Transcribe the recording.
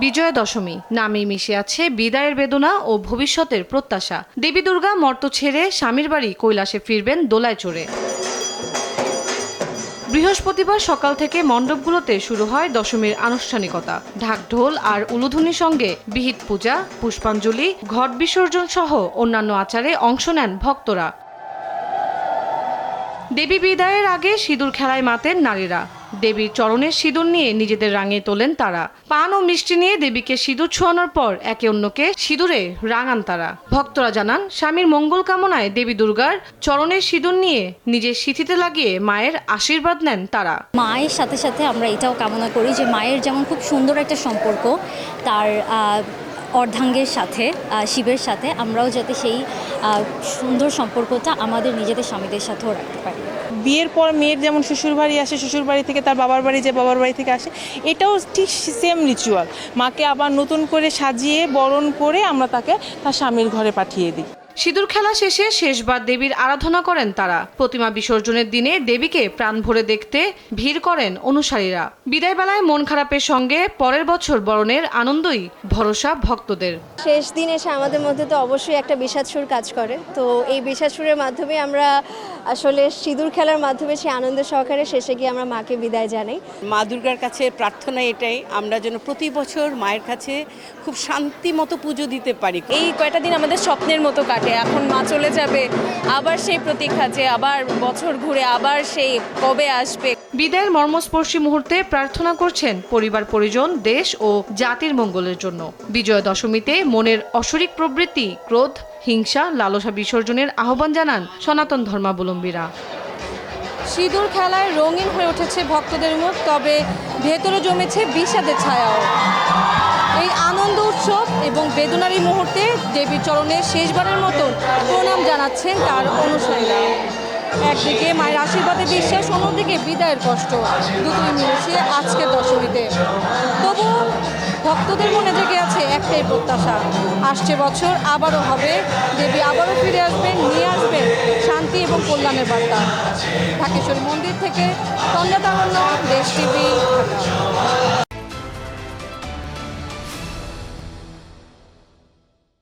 বিজয়া দশমী নামেই মিশে আছে বিদায়ের বেদনা ও ভবিষ্যতের প্রত্যাশা। দেবী দুর্গা মর্ত ছেড়ে স্বামীর বাড়ি কৈলাসে ফিরবেন দোলায় চড়ে। বৃহস্পতিবার সকাল থেকে মণ্ডপগুলোতে শুরু হয় দশমীর আনুষ্ঠানিকতা। ঢাকঢোল আর উলুধ্বনির সঙ্গে বিহিত পূজা, পুষ্পাঞ্জলি, ঘট বিসর্জন সহ অন্যান্য আচারে অংশ নেন ভক্তরা। দেবী বিদায়ের আগে সিঁদুর খেলায় মাতেন নারীরা। দেবীর চরণের সিঁদুর নিয়ে নিজেদের রাঙিয়ে তোলেন তারা। পান ও মিষ্টি নিয়ে দেবীকে সিঁদুর ছোঁয়ানোর পর একে অন্যকে সিঁদুরে রাঙান তারা। ভক্তরা জানান, স্বামীর মঙ্গল কামনায় দেবী দুর্গার চরণের সিঁদুর নিয়ে নিজের সিঁথিতে লাগিয়ে মায়ের আশীর্বাদ নেন তারা। মায়ের সাথে সাথে আমরা এটাও কামনা করি যে মায়ের যেমন খুব সুন্দর একটা সম্পর্ক তার অর্ধাঙ্গের সাথে, শিবের সাথে, আমরাও যাতে সেই সুন্দর সম্পর্কটা আমাদের নিজেদের স্বামীদের সাথেও রাখতে পারি। বিয়ের পর মেয়ের যেমন শ্বশুরবাড়ি আসে, শ্বশুরবাড়ি থেকে তার বাবার বাড়ি যে বাবার বাড়ি থেকে আসে, এটাও ঠিক সেম রিচুয়াল। মাকে আবার নতুন করে সাজিয়ে বরণ করে আমরা তাকে তার স্বামীর ঘরে পাঠিয়ে দিই। সিঁদুর খেলা শেষে শেষবার দেবীর আরাধনা করেন তারা। প্রতিমা বিসর্জনের দিনে দেবীকে প্রাণ ভরে দেখতে ভিড় করেন অনুসারীরা। বিদায় বেলায় মন খারাপের সঙ্গে পরের বছর বরণের আনন্দই ভরসা ভক্তদের। শেষ দিন এসে আমাদের মধ্যে তো অবশ্যই একটা বিষাদ সুর কাজ করে। তো এই বিষাদ সুরের মাধ্যমে আমরা আসলে সিঁদুর খেলার মাধ্যমে সেই আনন্দ সহকারে শেষে গিয়ে আমরা মাকে বিদায় জানাই। মা দুর্গার কাছে প্রার্থনা এটাই, আমরা যেন প্রতি বছর মায়ের কাছে খুব শান্তি মতো পুজো দিতে পারি। এই কয়টা দিন আমাদের স্বপ্নের মতো কাটে। এখন মা চলে যাবে, আবার সেই প্রতীক্ষা যে আবার বছর ঘুরে আবার সেই কবে আসবে। বিদায়ের মর্মস্পর্শী মুহূর্তে প্রার্থনা করছেন পরিবার, পরিজন, দেশ ও জাতির মঙ্গলের জন্য। বিজয়া দশমীতে মনের অশরিক প্রবৃত্তি, ক্রোধ, হিংসা, লালসা বিসর্জনের আহ্বান জানান সনাতন ধর্মাবলম্বীরা। সিঁদুর খেলায় রঙিন হয়ে উঠেছে ভক্তদের মুখ, তবে ভেতরে জমেছে বিষাদের ছায়াও। এই আনন্দ উৎসব এবং বেদনার এই মুহূর্তে দেবীর চরণে শেষবারের মতো প্রণাম জানাচ্ছেন তার অনুসারীরা। একদিকে মায়ের আশীর্বাদে বিশ্বাস, অন্যদিকে বিদায়ের কষ্ট, দুটোই মিলেছে আজকে দশমীতে। তবু ভক্তদের মনে জেগে আছে একটাই প্রত্যাশা, আসছে বছর আবারও হবে, দেবী আবারও ফিরে আসবেন, নিয়ে আসবেন শান্তি এবং কল্যাণের বার্তা। ঢাকেশ্বরী মন্দির থেকে তন্দ্রা তারণ্য, দেশ টিভি, ঢাকা।